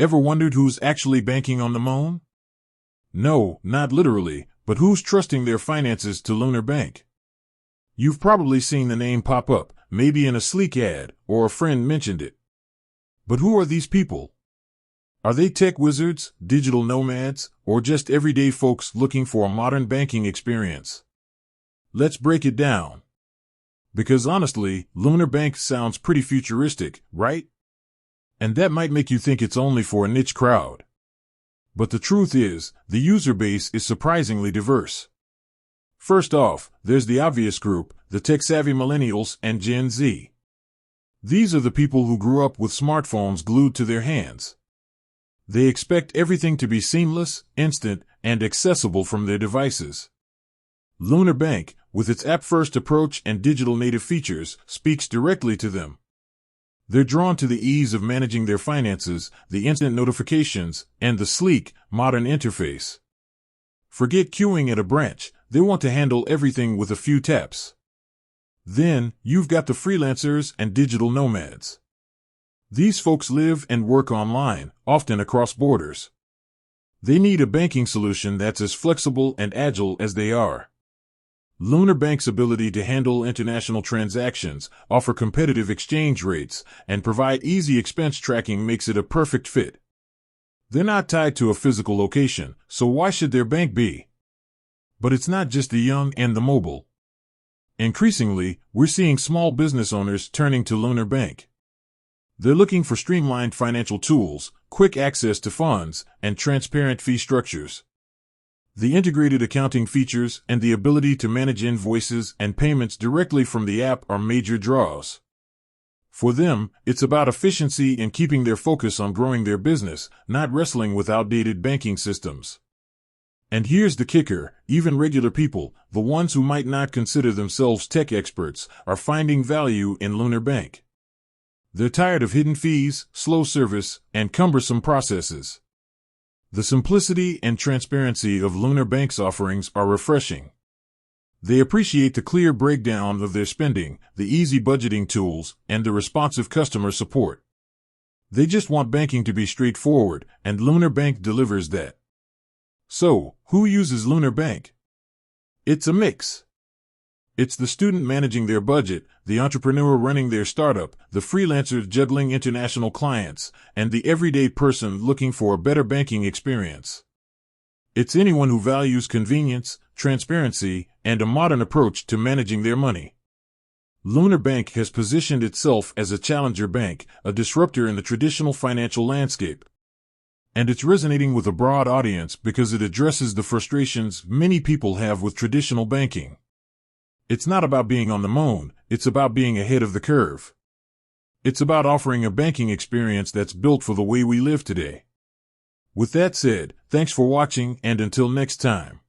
Ever wondered who's actually banking on the moon? No, not literally, but who's trusting their finances to Lunar Bank? You've probably seen the name pop up, maybe in a sleek ad, or a friend mentioned it. But who are these people? Are they tech wizards, digital nomads, or just everyday folks looking for a modern banking experience? Let's break it down. Because honestly, Lunar Bank sounds pretty futuristic, right? And that might make you think it's only for a niche crowd. But the truth is, the user base is surprisingly diverse. First off, there's the obvious group, the tech-savvy millennials and Gen Z. These are the people who grew up with smartphones glued to their hands. They expect everything to be seamless, instant, and accessible from their devices. Lunar Bank, with its app-first approach and digital native features, speaks directly to them. They're drawn to the ease of managing their finances, the instant notifications, and the sleek, modern interface. Forget queuing at a branch, they want to handle everything with a few taps. Then, you've got the freelancers and digital nomads. These folks live and work online, often across borders. They need a banking solution that's as flexible and agile as they are. Lunar Bank's ability to handle international transactions, offer competitive exchange rates, and provide easy expense tracking makes it a perfect fit. They're not tied to a physical location, so why should their bank be? But it's not just the young and the mobile. Increasingly, we're seeing small business owners turning to Lunar Bank. They're looking for streamlined financial tools, quick access to funds, and transparent fee structures. The integrated accounting features and the ability to manage invoices and payments directly from the app are major draws. For them, it's about efficiency and keeping their focus on growing their business, not wrestling with outdated banking systems. And here's the kicker, even regular people, the ones who might not consider themselves tech experts, are finding value in Lunar Bank. They're tired of hidden fees, slow service, and cumbersome processes. The simplicity and transparency of Lunar Bank's offerings are refreshing. They appreciate the clear breakdown of their spending, the easy budgeting tools, and the responsive customer support. They just want banking to be straightforward, and Lunar Bank delivers that. So, who uses Lunar Bank? It's a mix. It's the student managing their budget, the entrepreneur running their startup, the freelancer juggling international clients, and the everyday person looking for a better banking experience. It's anyone who values convenience, transparency, and a modern approach to managing their money. Lunar Bank has positioned itself as a challenger bank, a disruptor in the traditional financial landscape. And it's resonating with a broad audience because it addresses the frustrations many people have with traditional banking. It's not about being on the moon, it's about being ahead of the curve. It's about offering a banking experience that's built for the way we live today. With that said, thanks for watching, and until next time.